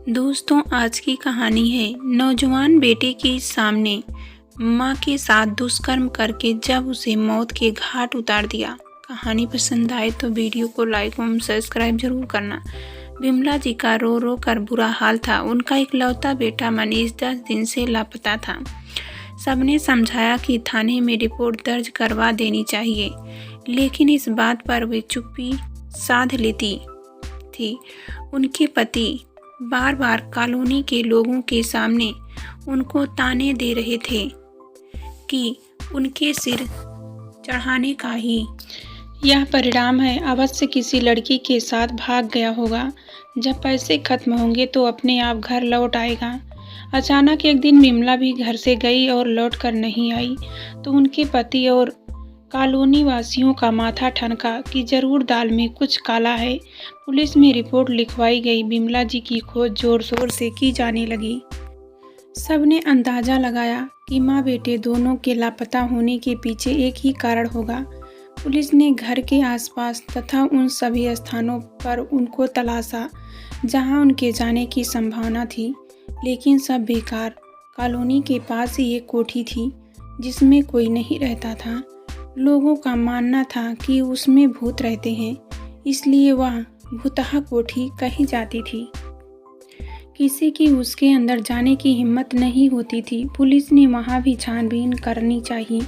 दोस्तों, आज की कहानी है नौजवान बेटे के सामने मां के साथ दुष्कर्म करके जब उसे मौत के घाट उतार दिया। कहानी पसंद आए तो वीडियो को लाइक एवं सब्सक्राइब जरूर करना। विमला जी का रो रो कर बुरा हाल था। उनका इकलौता बेटा मनीष 10 दिन से लापता था। सबने समझाया कि थाने में रिपोर्ट दर्ज करवा देनी चाहिए, लेकिन इस बात पर वे चुप्पी साध लेती थी। उनके पति बार बार कॉलोनी के लोगों के सामने उनको ताने दे रहे थे कि उनके सिर चढ़ाने का ही यह परिणाम है। अवश्य किसी लड़की के साथ भाग गया होगा। जब पैसे खत्म होंगे तो अपने आप घर लौट आएगा। अचानक एक दिन विमला भी घर से गई और लौट कर नहीं आई तो उनके पति और कॉलोनी वासियों का माथा ठनका कि जरूर दाल में कुछ काला है। पुलिस में रिपोर्ट लिखवाई गई। विमला जी की खोज जोर शोर से की जाने लगी। सबने अंदाजा लगाया कि माँ बेटे दोनों के लापता होने के पीछे एक ही कारण होगा। पुलिस ने घर के आसपास तथा उन सभी स्थानों पर उनको तलाशा जहां उनके जाने की संभावना थी, लेकिन सब बेकार। कॉलोनी के पास ही एक कोठी थी जिसमें कोई नहीं रहता था। लोगों का मानना था कि उसमें भूत रहते हैं, इसलिए वह भूतहा कोठी कही जाती थी। किसी की उसके अंदर जाने की हिम्मत नहीं होती थी। पुलिस ने वहां भी छानबीन करनी चाहिए।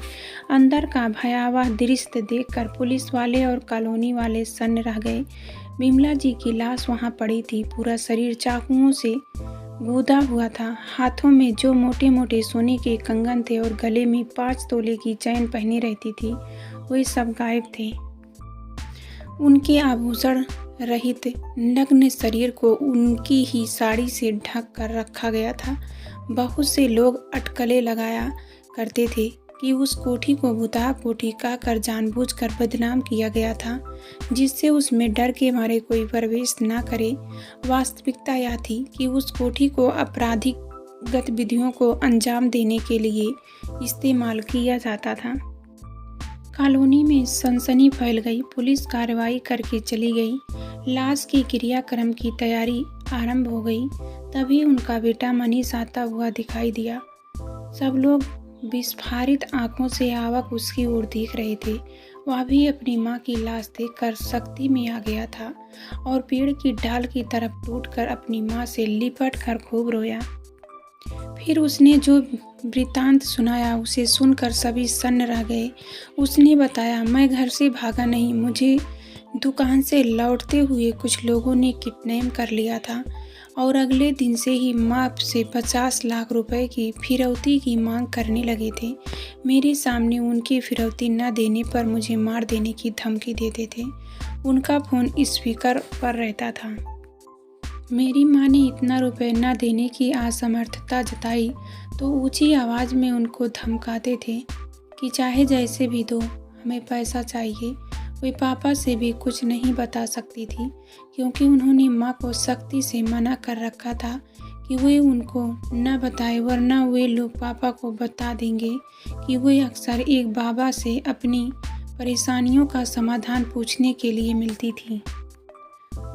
अंदर का भयावह दृश्य देखकर पुलिस वाले और कॉलोनी वाले सन्न रह गए। विमला जी की लाश वहां पड़ी थी। पूरा शरीर चाकुओं से गूदा हुआ था। हाथों में जो मोटे मोटे सोने के कंगन थे और गले में 5 तोले की चैन पहनी रहती थी, वे सब गायब थे। उनके आभूषण रहित नग्न शरीर को उनकी ही साड़ी से ढक कर रखा गया था। बहुत से लोग अटकलें लगाया करते थे कि उस कोठी को भूतहा कोठी कहकर जानबूझकर बदनाम किया गया था, जिससे उसमें डर के मारे कोई प्रवेश न करे। वास्तविकता यह थी कि उस कोठी को आपराधिक गतिविधियों को अंजाम देने के लिए इस्तेमाल किया जाता था। कॉलोनी में सनसनी फैल गई। पुलिस कार्रवाई करके चली गई। लाश के क्रियाक्रम की तैयारी आरंभ हो गई। तभी उनका बेटा मनीष आता हुआ दिखाई दिया। सब लोग विस्फारित आंखों से आवक उसकी ओर देख रहे थे। वह भी अपनी मां की लाश देखकर शक्ति में आ गया था और पेड़ की डाल की तरफ टूटकर अपनी मां से लिपट कर खूब रोया। फिर उसने जो वृत्तांत सुनाया उसे सुनकर सभी सन्न रह गए। उसने बताया, मैं घर से भागा नहीं, मुझे दुकान से लौटते हुए कुछ लोगों ने किडनैप कर लिया था और अगले दिन से ही माँ से 50 लाख रुपए की फिरौती की मांग करने लगे थे। मेरे सामने उनकी फिरौती न देने पर मुझे मार देने की धमकी देते थे। उनका फ़ोन स्पीकर पर रहता था। मेरी माँ ने इतना रुपए न देने की असमर्थता जताई तो ऊंची आवाज़ में उनको धमकाते थे कि चाहे जैसे भी दो, हमें पैसा चाहिए। वे पापा से भी कुछ नहीं बता सकती थी क्योंकि उन्होंने माँ को सख्ती से मना कर रखा था कि वे उनको न बताए, वरना वे लोग पापा को बता देंगे कि वे अक्सर एक बाबा से अपनी परेशानियों का समाधान पूछने के लिए मिलती थी।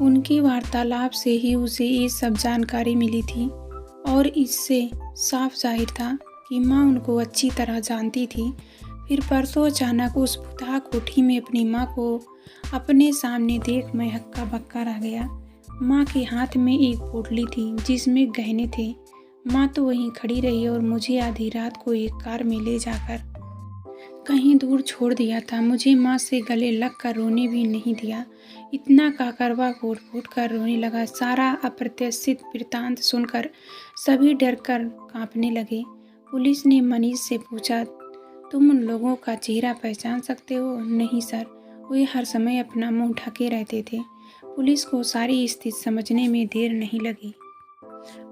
उनकी वार्तालाप से ही उसे ये सब जानकारी मिली थी और इससे साफ जाहिर था कि माँ उनको अच्छी तरह जानती थी। फिर परसों अचानक उस भूतहा कोठी में अपनी माँ को अपने सामने देख मैं हक्का बक्का रह गया। माँ के हाथ में एक पोटली थी जिसमें गहने थे। माँ तो वहीं खड़ी रही और मुझे आधी रात को एक कार में ले जाकर कहीं दूर छोड़ दिया था। मुझे माँ से गले लग कर रोने भी नहीं दिया। इतना काकरवा फूट फूट कर रोने लगा। सारा अप्रत्याशित वृत्तांत सुनकर सभी डर कर कांपने लगे। पुलिस ने मनीष से पूछा, तुम उन लोगों का चेहरा पहचान सकते हो? नहीं सर, वे हर समय अपना मुंह ढके रहते थे। पुलिस को सारी स्थिति समझने में देर नहीं लगी।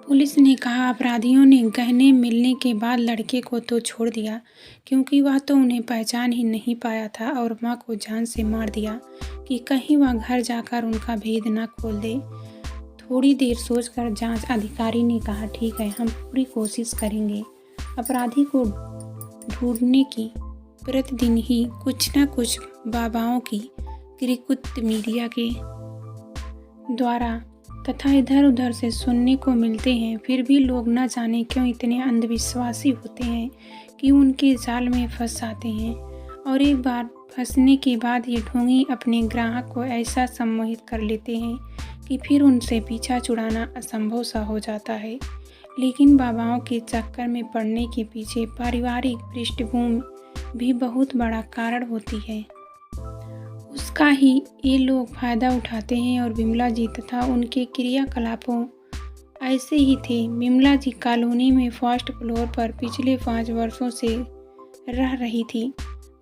पुलिस ने कहा, अपराधियों ने गहने मिलने के बाद लड़के को तो छोड़ दिया क्योंकि वह तो उन्हें पहचान ही नहीं पाया था और माँ को जान से मार दिया कि कहीं वह घर जाकर उनका भेद न खोल दे। थोड़ी देर सोचकर जांच अधिकारी ने कहा, ठीक है, हम पूरी कोशिश करेंगे। अपराधी को ढूंढने की प्रतिदिन ही कुछ न कुछ बाबाओं की क्रिकुत मीडिया के द्वारा तथा इधर उधर से सुनने को मिलते हैं। फिर भी लोग न जाने क्यों इतने अंधविश्वासी होते हैं कि उनके जाल में फंस जाते हैं और एक बार फंसने के बाद ये ढोंगी अपने ग्राहक को ऐसा सम्मोहित कर लेते हैं कि फिर उनसे पीछा छुड़ाना असंभव सा हो जाता है। लेकिन बाबाओं के चक्कर में पड़ने के पीछे पारिवारिक पृष्ठभूमि भी बहुत बड़ा कारण होती है। उसका ही ये लोग फायदा उठाते हैं और विमला जी तथा उनके क्रियाकलापों ऐसे ही थे। विमला जी कॉलोनी में फर्स्ट फ्लोर पर पिछले 5 वर्षों से रह रही थी।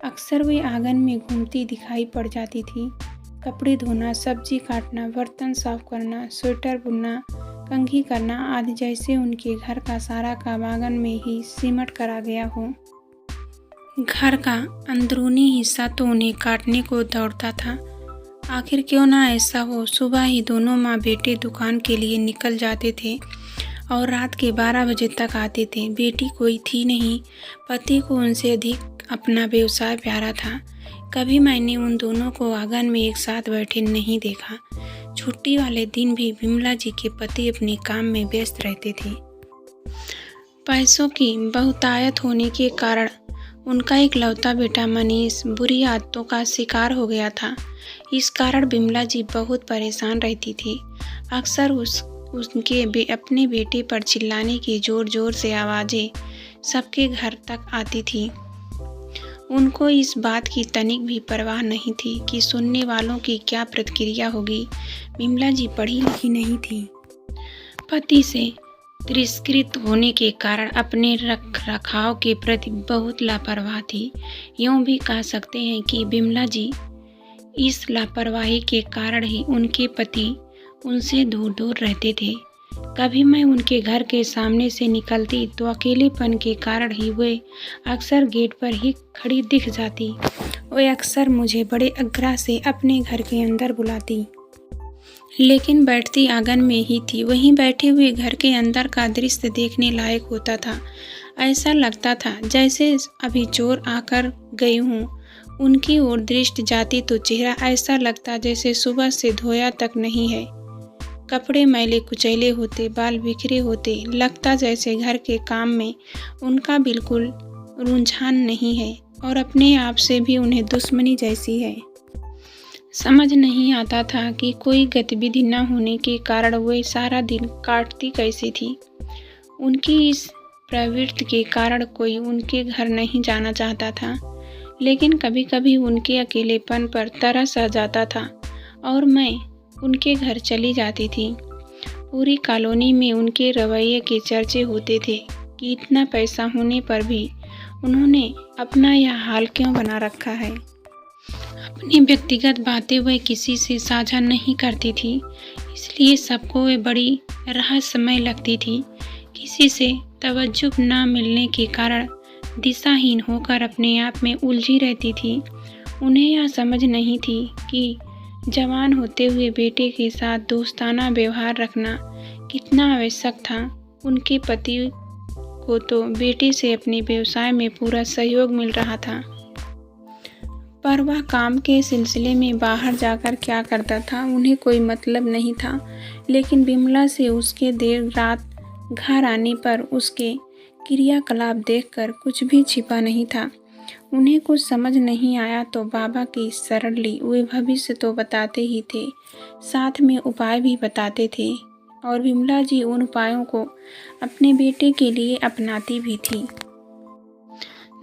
अक्सर वे आंगन में घूमती दिखाई पड़ जाती थी। कपड़े धोना, सब्जी काटना, बर्तन साफ करना, स्वेटर बुनना, कंघी करना आदि जैसे उनके घर का सारा काम आंगन में ही सिमट कर आ गया हो। घर का अंदरूनी हिस्सा तो उन्हें काटने को दौड़ता था। आखिर क्यों ना ऐसा हो। सुबह ही दोनों माँ बेटे दुकान के लिए निकल जाते थे और रात के 12 बजे तक आते थे। बेटी कोई थी नहीं, पति को उनसे अधिक अपना व्यवसाय प्यारा था। कभी मैंने उन दोनों को आंगन में एक साथ बैठे नहीं देखा। छुट्टी वाले दिन भी विमला जी के पति अपने काम में व्यस्त रहते थे। पैसों की बहुतायत होने के कारण उनका इकलौता बेटा मनीष बुरी आदतों का शिकार हो गया था। इस कारण विमला जी बहुत परेशान रहती थी। अक्सर उनके अपने बेटे पर चिल्लाने की जोर जोर से आवाज़ें सबके घर तक आती थी। उनको इस बात की तनिक भी परवाह नहीं थी कि सुनने वालों की क्या प्रतिक्रिया होगी। विमला जी पढ़ी लिखी नहीं थी। पति से तिरस्कृत होने के कारण अपने रख रखाव के प्रति बहुत लापरवाह थी। यूँ भी कह सकते हैं कि विमला जी इस लापरवाही के कारण ही उनके पति उनसे दूर दूर रहते थे। कभी मैं उनके घर के सामने से निकलती तो अकेलेपन के कारण ही वे अक्सर गेट पर ही खड़ी दिख जाती। वे अक्सर मुझे बड़े आग्रह से अपने घर के अंदर बुलाती, लेकिन बैठती आंगन में ही थी। वहीं बैठे हुए घर के अंदर का दृश्य देखने लायक होता था। ऐसा लगता था जैसे अभी चोर आकर गए हों। उनकी ओर दृष्टि जाती तो चेहरा ऐसा लगता जैसे सुबह से धोया तक नहीं है। कपड़े मैले कुचैले होते, बाल बिखरे होते, लगता जैसे घर के काम में उनका बिल्कुल रुझान नहीं है और अपने आप से भी उन्हें दुश्मनी जैसी है। समझ नहीं आता था कि कोई गतिविधि न होने के कारण वे सारा दिन काटती कैसी थी। उनकी इस प्रवृत्ति के कारण कोई उनके घर नहीं जाना चाहता था, लेकिन कभी कभी उनके अकेलेपन पर तरस आ जाता था और मैं उनके घर चली जाती थी। पूरी कॉलोनी में उनके रवैये के चर्चे होते थे कि इतना पैसा होने पर भी उन्होंने अपना यह हाल क्यों बना रखा है। अपनी व्यक्तिगत बातें वे किसी से साझा नहीं करती थी, इसलिए सबको वे बड़ी रहस्यमय लगती थी। किसी से तवज्जो न मिलने के कारण दिशाहीन होकर अपने आप में उलझी रहती थी। उन्हें यह समझ नहीं थी कि जवान होते हुए बेटे के साथ दोस्ताना व्यवहार रखना कितना आवश्यक था। उनके पति को तो बेटे से अपने व्यवसाय में पूरा सहयोग मिल रहा था, पर वह काम के सिलसिले में बाहर जाकर क्या करता था उन्हें कोई मतलब नहीं था। लेकिन विमला से उसके देर रात घर आने पर उसके क्रियाकलाप देखकर कुछ भी छिपा नहीं था। उन्हें कुछ समझ नहीं आया तो बाबा की शरण ली। वे भविष्य तो बताते ही थे, साथ में उपाय भी बताते थे और विमला जी उन उपायों को अपने बेटे के लिए अपनाती भी थी।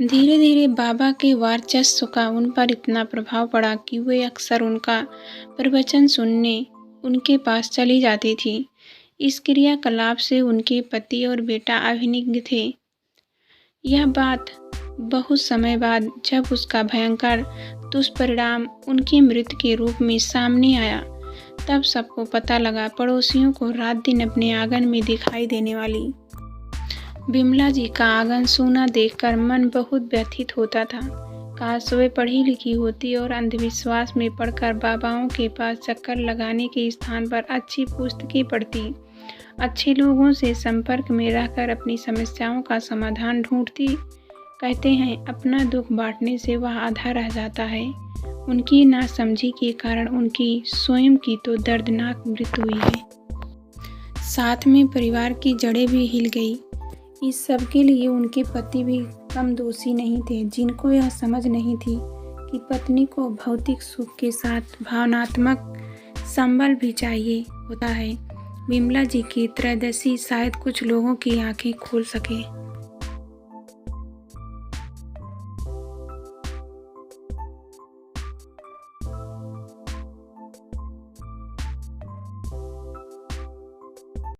धीरे धीरे बाबा के वर्चस्व का उन पर इतना प्रभाव पड़ा कि वे अक्सर उनका प्रवचन सुनने उनके पास चली जाती थी। इस क्रियाकलाप से उनके पति और बेटा अभिज्ञ थे। यह बात बहुत समय बाद जब उसका भयंकर दुष्परिणाम उनकी मृत्यु के रूप में सामने आया, तब सबको पता लगा। पड़ोसियों को रात दिन अपने आंगन में दिखाई देने वाली विमला जी का आंगन सूना देखकर मन बहुत व्यथित होता था। काश वे पढ़ी लिखी होती और अंधविश्वास में पढ़कर बाबाओं के पास चक्कर लगाने के स्थान पर अच्छी पुस्तकें पढ़ती, अच्छे लोगों से संपर्क में रहकर अपनी समस्याओं का समाधान ढूंढती। कहते हैं अपना दुख बांटने से वह आधा रह जाता है। उनकी नासमझी के कारण उनकी स्वयं की तो दर्दनाक मृत्यु हुई है। साथ में परिवार की जड़ें भी हिल गई। इस सब के लिए उनके पति भी कम दोषी नहीं थे, जिनको यह समझ नहीं थी कि पत्नी को भौतिक सुख के साथ भावनात्मक संबल भी चाहिए होता है। विमला जी की त्रयोदशी शायद कुछ लोगों की आंखें खोल सके।